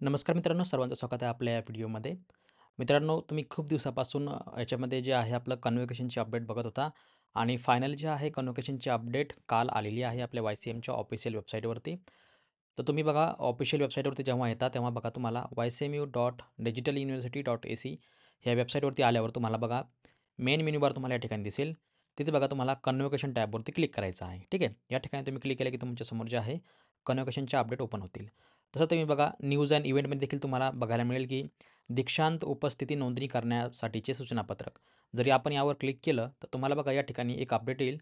नमस्कार मित्रांनो, सर्वांचं स्वागत आहे आपल्या या व्हिडिओमध्ये. मित्रांनो, तुम्ही खूप दिवसापासून याच्यामध्ये जे आहे आपलं कन्व्होकेशनची अपडेट बघत होता आणि फायनली जे आहे कन्व्होकेशनची अपडेट काल आलेली आहे आपल्या YCMच्या ऑफिशियल वेबसाईटवरती. तर तुम्ही बघा ऑफिशियल वेबसाईटवरती जेव्हा येता तेव्हा बघा तुम्हाला ycmu.digitaluniversity.ac ह्या वेबसाईटवरती आल्यावर तुम्हाला बघा मेन मेनू बार तुम्हाला या ठिकाणी दिसेल. तिथे बघा तुम्हाला कन्व्होकेशन टॅबवरती क्लिक करायचं आहे. ठीक आहे. या ठिकाणी तुम्ही क्लिक केलं की तुमच्यासमोर जे आहे कन्व्होकेशनचे अपडेट ओपन होतील. तसं तुम्ही बघा न्यूज अँड इव्हेंटमध्ये देखील तुम्हाला बघायला मिळेल की दीक्षांत उपस्थिती नोंदणी करण्यासाठीचे सूचनापत्रक. जरी आपण यावर क्लिक केलं तर तुम्हाला बघा या ठिकाणी एक अपडेट येईल.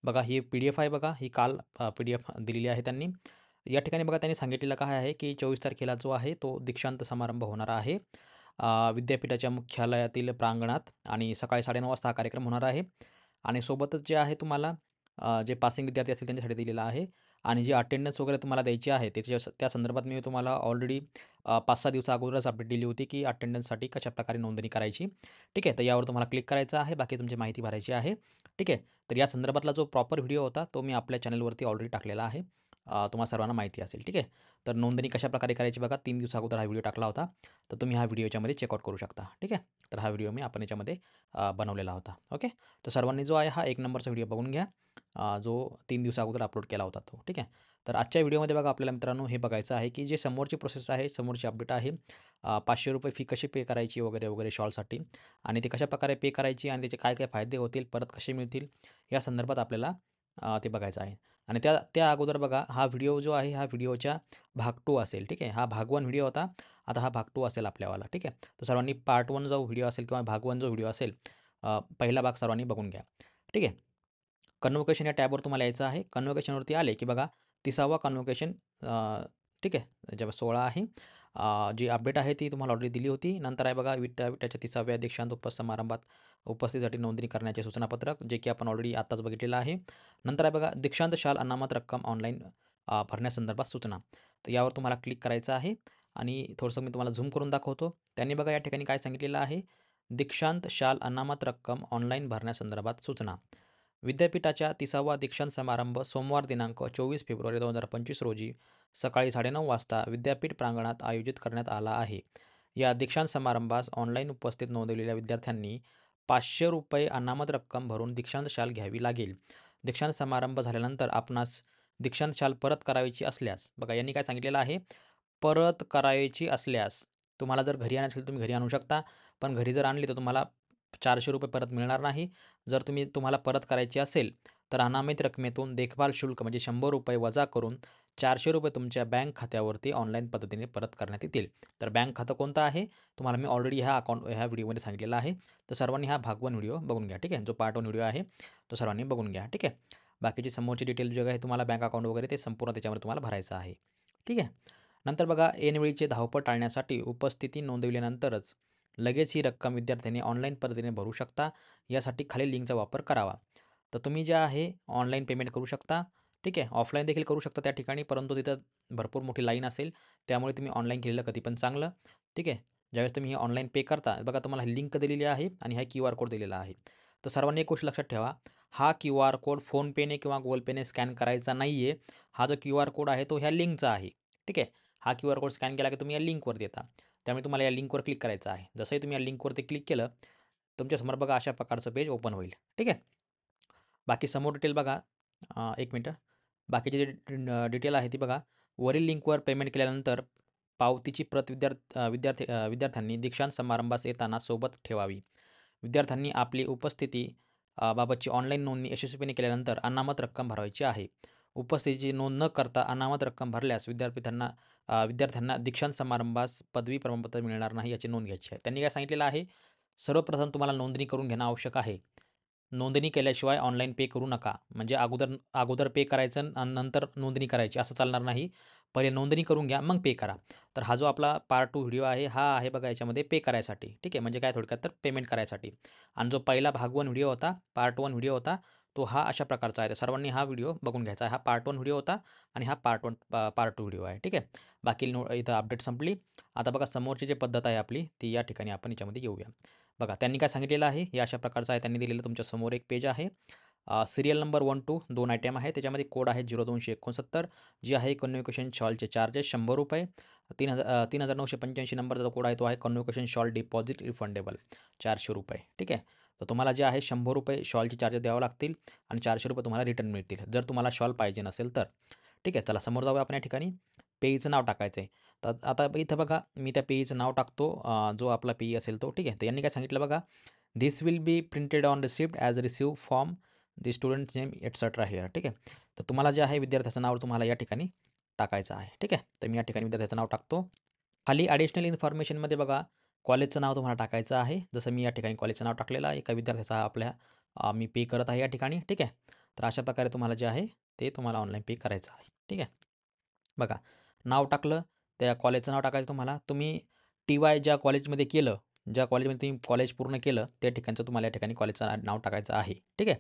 बघा ही PDF आहे बघा, ही काल PDF दिलेली आहे त्यांनी. या ठिकाणी बघा त्यांनी सांगितलेलं काय आहे की 24 तारखेला जो आहे तो दीक्षांत समारंभ होणार आहे. विद्यापीठाच्या मुख्यालयातील प्रांगणात आणि सकाळी 9:30 वाजता हा कार्यक्रम होणार आहे. आणि सोबतच जे आहे तुम्हाला जे पासिंग विद्यार्थी असतील त्यांच्यासाठी दिलेलं आहे. आणि जी अटेंडन्स वगैरे तुम्हाला द्यायची आहे त्या संदर्भात मी तुम्हाला ऑलरेडी 5-6 दिवसा अगोदरच अपडेट दिली होती, की अटेंडन्ससाठी कशाप्रकारे नोंदणी करायची. ठीक आहे. तर यावर तुम्हाला क्लिक करायचं आहे. बाकी तुमची माहिती भरायची आहे. ठीक आहे. तर या संदर्भातला जो प्रॉपर व्हिडिओ होता, तो मी आपल्या चॅनलवरती ऑलरेडी टाकलेला आहे. तुम्हाला सर्वांना माहिती असेल. ठीक आहे. तर नोंदणी कशाप्रकारे करायची बघा 3 दिवसा अगोदर हा व्हिडिओ टाकला होता. तर तुम्ही हा व्हिडिओ याच्यामध्ये चेकआउट करू शकता. ठीक आहे. तर हा व्हिडिओ मी आपण याच्यामध्ये बनवलेला होता. ओके. तर सर्वांनी जो आहे हा 1 नंबरचा व्हिडिओ बघून घ्या. जो 3 दिवसा अगोदर अपलोड केला होता तो. ठीक आहे. तर आजच्या व्हिडिओमध्ये बघा आपल्याला मित्रांनो हे बघायचं आहे, की जे समोरची प्रोसेस आहे, समोरची अपडेट आहे. ₹500 फी कशी पे करायची वगैरे, वगैरे शॉलसाठी आणि ती कशाप्रकारे पे करायची आणि त्याचे काय-काय फायदे होतील, परत कसे मिळतील, या संदर्भात आपल्याला ते बघायचं आहे. आणि त्या त्या अगोदर बघा हा व्हिडिओ जो आहे, हा व्हिडिओच्या भाग 2 असेल. ठीक आहे. हा भाग 1 व्हिडिओ होता. आता हा भाग 2 असेल आपल्यावाला. ठीक आहे. तर सर्वांनी पार्ट 1 जो व्हिडिओ असेल किंवा भाग 1 जो व्हिडिओ असेल, पहिला भाग सर्वांनी बघून घ्या. ठीक आहे. कन्व्होकेशन या टॅबवर तुम्हाला यायचं आहे. कन्व्होकेशनवरती आले, की बघा 30वा कन्व्होकेशन ठीक आहे. जेव्हा 16 आहे. जी अपडेट आहे ती तुम्हाला ऑलरेडी दिली होती. नंतर आहे बघा विद्यापीठाच्या 30व्या दीक्षांत समारंभात उपस्थितीसाठी नोंदणी करण्याचे सूचनापत्रक, जे की आपण ऑलरेडी आत्ताच बघितलेलं आहे. नंतर आहे बघा दीक्षांत शाल अनामत रक्कम ऑनलाईन भरण्यासंदर्भात सूचना. तर यावर तुम्हाला क्लिक करायचं आहे आणि थोडंसं मी तुम्हाला झूम करून दाखवतो. त्यांनी बघा या ठिकाणी काय सांगितलेलं आहे, दीक्षांत शाल अनामत रक्कम ऑनलाईन भरण्यासंदर्भात सूचना. विद्यापीठाच्या 30वा दीक्षांत समारंभ सोमवार दिनांक 24 फेब्रुवारी 2025 रोजी सकाळी 9:30 वाजता विद्यापीठ प्रांगणात आयोजित करण्यात आला आहे. या दीक्षांत समारंभास ऑनलाईन उपस्थित नोंदवलेल्या विद्यार्थ्यांनी ₹500 अनामत रक्कम भरून दीक्षांत शाल घ्यावी लागेल. दीक्षांत समारंभ झाल्यानंतर आपणास दीक्षांत शाल परत करायची असल्यास, बघा यांनी काय सांगितलेलं आहे, परत करायची असल्यास तुम्हाला जर घरी आणायची असेल तुम्ही घरी आणू शकता. पण घरी जर आणली तर तुम्हाला ₹400 परत मिळणार नाही. जर तुम्हाला परत करायची असेल, तर अनामित रकमेतून देखभाल शुल्क म्हणजे ₹100 वजा करून ₹400 तुमच्या बँक खात्यावरती ऑनलाईन पद्धतीने परत करण्यात येतील. तर बँक खातं कोणतं आहे? तुम्हाला मी ऑलरेडी ह्या व्हिडिओमध्ये सांगितलेलं आहे. तर सर्वांनी हा भाग 1 व्हिडिओ बघून घ्या. ठीक आहे. जो पार्ट 1 व्हिडिओ आहे, तो सर्वांनी बघून घ्या. ठीक आहे. बाकीची समोरची डिटेल जे आहे तुम्हाला बँक अकाउंट वगैरे ते संपूर्ण त्याच्यामध्ये तुम्हाला भरायचं आहे. ठीक आहे. नंतर बघा ऐनवेळीचे धावपळ टाळण्यासाठी उपस्थिती नोंदवल्यानंतरच लगेच ही रक्कम विद्यार्थ्यांनी ऑनलाईन पद्धतीने भरू शकता. यासाठी खालील लिंकचा वापर करावा. तर तुम्ही जे आहे ऑनलाईन पेमेंट करू शकता. ठीक आहे. ऑफलाईन देखील करू शकता त्या ठिकाणी, परंतु तिथं भरपूर मोठी लाईन असेल. त्यामुळे तुम्ही ऑनलाईन केलेलं कधी पण चांगलं. ठीक आहे. ज्यावेळेस तुम्ही हे ऑनलाईन पे करता, बघा तुम्हाला लिंक दिलेली आहे आणि हा QR कोड दिलेला आहे. तर सर्वांनी एक गोष्ट लक्षात ठेवा, हा QR कोड फोनपेने किंवा Google पेने स्कॅन करायचा नाही आहे. हा जो QR कोड आहे तो ह्या लिंकचा आहे. ठीक आहे. हा QR कोड स्कॅन केला की तुम्ही या लिंकवरती येता. त्यामुळे तुम्हाला या लिंकवर क्लिक करायचं आहे. जसंही तुम्ही या लिंकवरती क्लिक केलं, तुमच्यासमोर बघा अशा प्रकारचं पेज ओपन होईल. ठीक आहे. बाकी समोर डिटेल बघा. 1 मिनिटं. बाकीची जी डिटेल आहे ती बघा. वरील लिंकवर पेमेंट केल्यानंतर पावतीची प्रत विद्यार्थ्यांनी दीक्षांत समारंभास येताना सोबत ठेवावी. विद्यार्थ्यांनी आपली उपस्थिती बाबतची ऑनलाईन नोंदणी यशस्वीपणे केल्यानंतर अनामत रक्कम भरायची आहे. उपस्थितीची नोंद न करता अनामत रक्कम भरल्यास विद्यार्थ्यांना दीक्षांत समारंभास पदवी प्रमाणपत्र मिळणार नाही याची नोंद घ्यायची आहे. त्यांनी काय सांगितलेलं आहे, सर्वप्रथम तुम्हाला नोंदणी करून घेणं आवश्यक आहे. नोंदणी केल्याशिवाय ऑनलाईन पे करू नका. म्हणजे अगोदर अगोदर पे करायचं आणि नंतर नोंदणी करायची असं चालणार नाही. पहिले नोंदणी करून घ्या, मग पे करा. तर हा जो आपला पार्ट 2 व्हिडिओ आहे, हा आहे बघा याच्यामध्ये पे करायसाठी. ठीक आहे. म्हणजे काय थोडक्यात तर पेमेंट करायसाठी. आणि जो पहिला भाग 1 व्हिडिओ होता, पार्ट 1 व्हिडिओ होता, तो हा अशा प्रकारचा आहे. तर सर्वांनी हा व्हिडिओ बघून घ्यायचा आहे. हा पार्ट 1 व्हिडिओ होता आणि हा पार्ट 2 व्हिडिओ आहे. ठीक आहे. बाकी इथं अपडेट संपली. आता बघा समोरची जी पद्धत आहे आपली, ती या ठिकाणी आपण याच्यामध्ये येऊया. बघा त्यांनी काय सांगितलेलं आहे, हे अशा प्रकारचं आहे. त्यांनी दिलेलं तुमच्या समोर एक पेज आहे. सीरियल नंबर 1 टू 2 आयटम आहे. त्याच्यामध्ये कोड आहे 0269 जी आहे कन्व्होकेशन शॉलचे चार्जेस ₹100. 3985 नंबरचा जो कोड आहे तो आहे कन्व्होकेशन शॉल डिपॉझिट रिफंडेबल ₹400. ठीक आहे. तर तुम्हाला जे आहे ₹100 शॉलचे चार्जेस द्यावे लागतील आणि ₹400 तुम्हाला रिटर्न मिळतील जर तुम्हाला शॉल पाहिजे नसेल तर. ठीक आहे. चला समोर जाऊया आपण या ठिकाणी. पेईचं नाव टाकायचं आहे. तर आता इथं बघा मी त्या पेईचं नाव टाकतो, जो आपला पेई असेल तो. ठीक आहे. तर यांनी काय सांगितलं बघा, this will be printed on receipt as receive form the student name etcetera here. ठीक आहे. तर तुम्हाला जे आहे विद्यार्थ्याचं नाव तुम्हाला या ठिकाणी टाकायचं आहे. ठीक आहे. तर मी या ठिकाणी विद्यार्थ्याचं नाव टाकतो. खाली ॲडिशनल इन्फॉर्मेशनमध्ये बघा कॉलेजचं नाव तुम्हाला टाकायचं आहे. जसं मी या ठिकाणी कॉलेजचं नाव टाकलेलं आहे. एका विद्यार्थ्याचा आपल्या मी पे करत आहे या ठिकाणी. ठीक आहे. तर अशा प्रकारे तुम्हाला जे आहे ते तुम्हाला ऑनलाईन पे करायचं आहे. ठीक आहे. बघा नाव टाकलं, त्या कॉलेजचं नाव टाकायचं तुम्हाला. तुम्ही टी-वाय ज्या कॉलेजमध्ये केलं, ज्या कॉलेजमध्ये तुम्ही कॉलेज पूर्ण केलं, त्या ठिकाणचं तुम्हाला या ठिकाणी कॉलेजचं नाव टाकायचं आहे. ठीक आहे.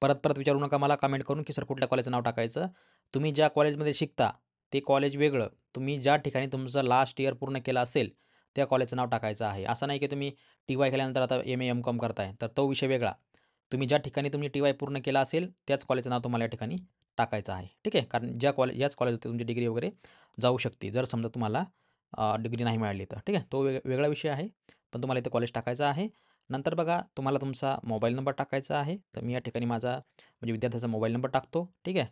परत विचारू नका मला कमेंट करून, की सर कुठल्या कॉलेजचं नाव टाकायचं. तुम्ही ज्या कॉलेजमध्ये शिकता ते कॉलेज वेगळं. तुम्ही ज्या ठिकाणी तुमचं लास्ट इयर पूर्ण केलं असेल, त्या कॉलेजचं नाव टाकायचं आहे. असं नाही की तुम्ही टी-वाय केल्यानंतर आता एम-ए, एम-कॉम करताय, तर तो विषय वेगळा. तुम्ही ज्या ठिकाणी तुम्ही टी-वाय पूर्ण केला असेल, त्याच कॉलेजचं नाव तुम्हाला या ठिकाणी टाकायचं आहे. ठीक आहे. कारण याच कॉलेजमध्ये तुमची डिग्री वगैरे जाऊ शकते. जर समजा तुम्हाला डिग्री नाही मिळाली तर. ठीक आहे. तो वेगळा विषय आहे. पण तुम्हाला इथे कॉलेज टाकायचं आहे. नंतर बघा तुम्हाला तुमचा मोबाईल नंबर टाकायचा आहे. तर मी या ठिकाणी माझा म्हणजे विद्यार्थ्याचा मोबाईल नंबर टाकतो. ठीक आहे.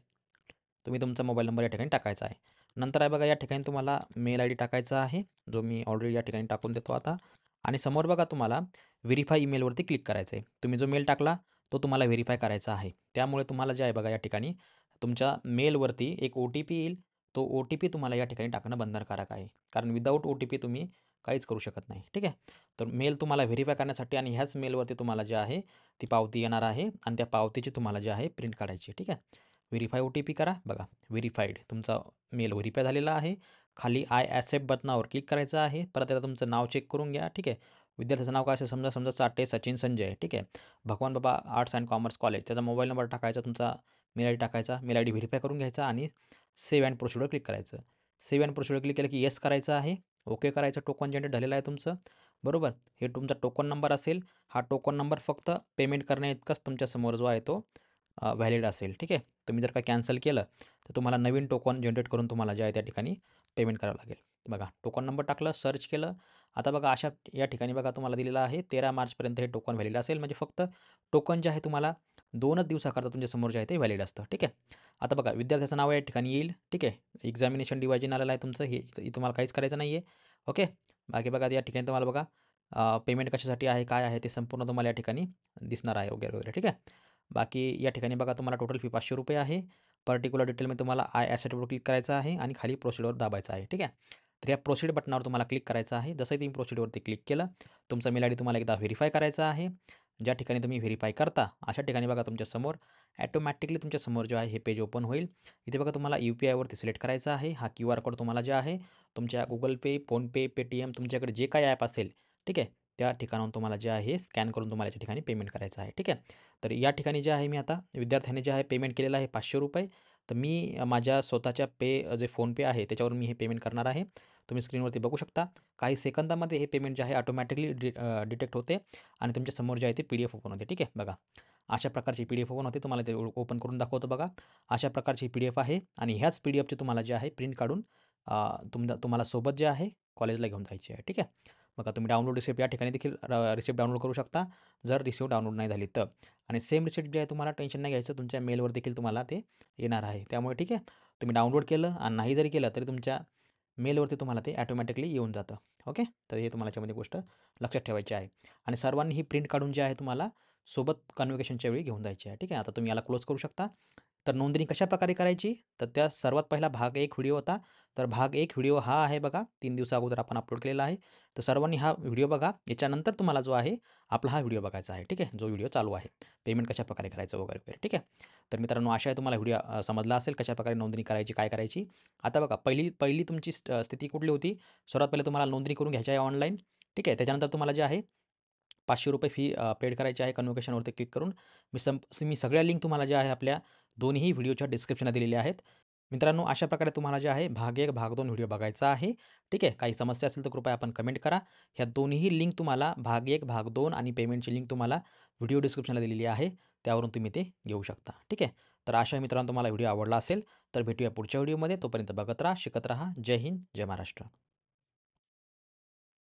तुम्ही तुमचा मोबाईल नंबर या ठिकाणी टाकायचा आहे. नंतर आहे बघा या ठिकाणी तुम्हाला मेल आयडी टाकायचा आहे, जो मी ऑलरेडी या ठिकाणी टाकून देतो आता. आणि समोर बघा तुम्हाला व्हेरिफाय ईमेलवरती क्लिक करायचं आहे. तुम्ही जो मेल टाकला तो तुम्हाला व्हेरिफाय करायचा आहे. त्यामुळे तुम्हाला जे आहे बघा या ठिकाणी तुमच्या मेलवरती एक ओ-टी-पी येईल. तो ओ-टी-पी तुम्हाला या ठिकाणी टाकणं बंधनकारक आहे. कारण विदाऊट ओ-टी-पी तुम्ही काहीच करू शकत नाही. ठीक आहे. तर मेल तुम्हाला व्हेरिफाय करण्यासाठी आणि ह्याच मेलवरती तुम्हाला जे आहे ती पावती येणार आहे आणि त्या पावतीची तुम्हाला जे आहे प्रिंट काढायची आहे. ठीक आहे. व्हेरिफाय ओ-टी-पी करा. बघा व्हेरिफाईड तुमचा मेल व्हेरिफाय झालेला आहे. खाली आय ॲक्सेप्ट बटनावर क्लिक करायचं आहे. परत आता तुमचं नाव चेक करून घ्या. ठीक आहे. विद्यार्थ्याचं नाव काय असेल समजा साठे सचिन संजय. ठीक आहे. भगवान बाबा आर्ट्स अँड कॉमर्स कॉलेज. त्याचा मोबाईल नंबर टाकायचा, तुमचा मेल आयडी टाकायचा. मेल आयडी व्हेरिफाय करून घ्यायचा आणि सेव्ह अँड प्रोसीडवर क्लिक करायचं. सेव्ह अँड प्रोसीडवर क्लिक केलं की येस करायचं आहे. ओके करायचं. टोकन जनरेट झालेलं आहे तुमचं. बरोबर. हे तुमचा टोकन नंबर असेल. हा टोकन नंबर फक्त पेमेंट करण्याइतकाच तुमच्यासमोर जो आहे तो व्हॅलिड असेल. ठीक आहे. तुम्ही जर का कॅन्सल केलं तर तुम्हाला नवीन टोकन जनरेट करून तुम्हाला जे आहे त्या ठिकाणी पेमेंट करावं लागेल. बघा टोकन नंबर टाकलं, सर्च केलं. आता बघा अशा या ठिकाणी बघा तुम्हाला दिलेलं आहे 13 मार्चपर्यंत हे टोकन व्हॅलिड असेल. म्हणजे फक्त टोकन जे आहे तुम्हाला 2च दिवसाकरता तुमच्या समोर जे आहे ते व्हॅलिड असतं. ठीक आहे. आता बघा विद्यार्थ्याचं नाव या ठिकाणी येईल. ठीक आहे. एक्झामिनेशन डिव्हायजन आलेलं आहे तुमचं. हे तुम्हाला काहीच करायचं नाही आहे. ओके. बाकी बघा या ठिकाणी तुम्हाला बघा पेमेंट कशासाठी आहे, काय आहे ते संपूर्ण तुम्हाला या ठिकाणी दिसणार आहे वगैरे. ठीक आहे. बाकी या ठिकाणी बघा तुम्हाला टोटल फी ₹500 आहे. पर्टिक्युलर डिटेलमध्ये तुम्हाला आय ॲसेटवर क्लिक करायचं आहे आणि खाली प्रोसीडवर दाबायचं आहे. ठीक आहे. तर या प्रोसीड बटनावर तुम्हाला क्लिक करायचं आहे. जसंही तुम्ही प्रोसीडवरती क्लिक केलं, तुमचा मेल आयडी तुम्हाला एकदा व्हेरिफाय करायचा आहे. ज्या ठिकाणी तुम्ही व्हेरिफाय करता, अशा ठिकाणी बघा तुमच्यासमोर ऑटोमॅटिकली तुमच्यासमोर जे आहे हे पेज ओपन होईल. इथे बघा तुम्हाला यू-पी-आयवरती सिलेक्ट करायचा आहे. हा क्यूआर कोड तुम्हाला जे आहे तुमच्या Google Pay, PhonePe, Paytm तुमच्याकडे जे काही ॲप असेल, ठीक आहे, त्या ठिकाणाहून तुम्हाला जे आहे स्कॅन करून तुम्हाला याच्या ठिकाणी पेमेंट करायचं आहे. ठीक आहे. तर या ठिकाणी जे आहे मी आता विद्यार्थ्याने जे आहे पेमेंट केलेलं आहे ₹500. तर मी माझ्या स्वतःच्या जे फोनपे आहे त्याच्यावरून मी हे पेमेंट करणार आहे. तुम्ही स्क्रीनवरती बघू शकता. काही सेकंदामध्ये हे पेमेंट जे आहे ऑटोमॅटिकली डिटेक्ट होते आणि तुमच्या समोर जे आहे ते पी-डी-एफ ओपन होते. ठीक आहे. बघा अशा प्रकारची पी-डी-एफ ओपन होते. तुम्हाला ते ओपन करून दाखवतो बघा. अशा प्रकारची पी-डी-एफ आहे आणि ह्याच पी-डी-एफची तुम्हाला जे आहे प्रिंट काढून तुम्हाला सोबत जे आहे कॉलेजला घेऊन जायची आहे. ठीक आहे. बघा तुम्ही डाउनलोड रिसिप्ट या ठिकाणी देखील रिसिप्ट डाउनलोड करू शकता, जर रिसिप्ट डाउनलोड नाही झाली तर. आणि सेम रिसिप्ट जे आहे तुम्हाला टेन्शन नाही घ्यायचं, तुमच्या मेलवर देखील तुम्हाला ते येणार आहे. त्यामुळे ठीक आहे, तुम्ही डाउनलोड केलं आणि नाही जरी केलं तरी तुमच्या मेलवरती तुम्हाला ते ऑटोमॅटिकली येऊन जातं. ओके. तर हे तुम्हाला याच्यामध्ये गोष्ट लक्षात ठेवायची आहे. आणि सर्वांनी ही प्रिंट काढून जे आहे तुम्हाला सोबत कन्व्होकेशनच्या वेळी घेऊन जायची आहे. ठीक आहे. आता तुम्ही याला क्लोज करू शकता. तर नोंदणी कशाप्रकारे करायची? तर त्या सर्वात पहिला भाग 1 व्हिडिओ होता. तर भाग 1 व्हिडिओ हा आहे बघा, 3 दिवसा आपण अपलोड केलेला आहे. तर सर्वांनी हा व्हिडिओ बघा. याच्यानंतर तुम्हाला जो आहे आपला हा व्हिडिओ बघायचा आहे. ठीक आहे. जो व्हिडिओ चालू आहे. पेमेंट कशाप्रकारे करायचं वगैरे. ठीक आहे. तर मित्रांनो आशा आहे तुम्हाला व्हिडिओ समजला असेल कशाप्रकारे नोंदणी करायची, काय करायची. आता बघा पहिली तुमची स्थिती कुठली होती? सर्वात पहिले तुम्हाला नोंदणी करून घ्यायची आहे ऑनलाईन. ठीक आहे. त्याच्यानंतर तुम्हाला जे आहे ₹500 फी पेड करायची आहे कन्व्होकेशनवरती क्लिक करून. मी सगळ्या लिंक तुम्हाला ज्या आहे आपल्या दोन्ही व्हिडिओच्या डिस्क्रिप्शनला दिलेल्या आहेत. मित्रांनो अशा प्रकारे तुम्हाला जे आहे भाग 1, भाग 2 व्हिडिओ बघायचा आहे. ठीक आहे. काही समस्या असेल तर कृपया आपण कमेंट करा. ह्या दोन्ही लिंक तुम्हाला भाग 1, भाग 2 आणि पेमेंटची लिंक तुम्हाला व्हिडिओ डिस्क्रिप्शनला दिलेली आहे. त्यावरून तुम्ही ते घेऊ शकता. ठीक आहे. तर अशा मित्रांनो तुम्हाला व्हिडिओ आवडला असेल तर भेटूया पुढच्या व्हिडिओमध्ये. तोपर्यंत बघत राहा, शिकत राहा. जय हिंद, जय महाराष्ट्र.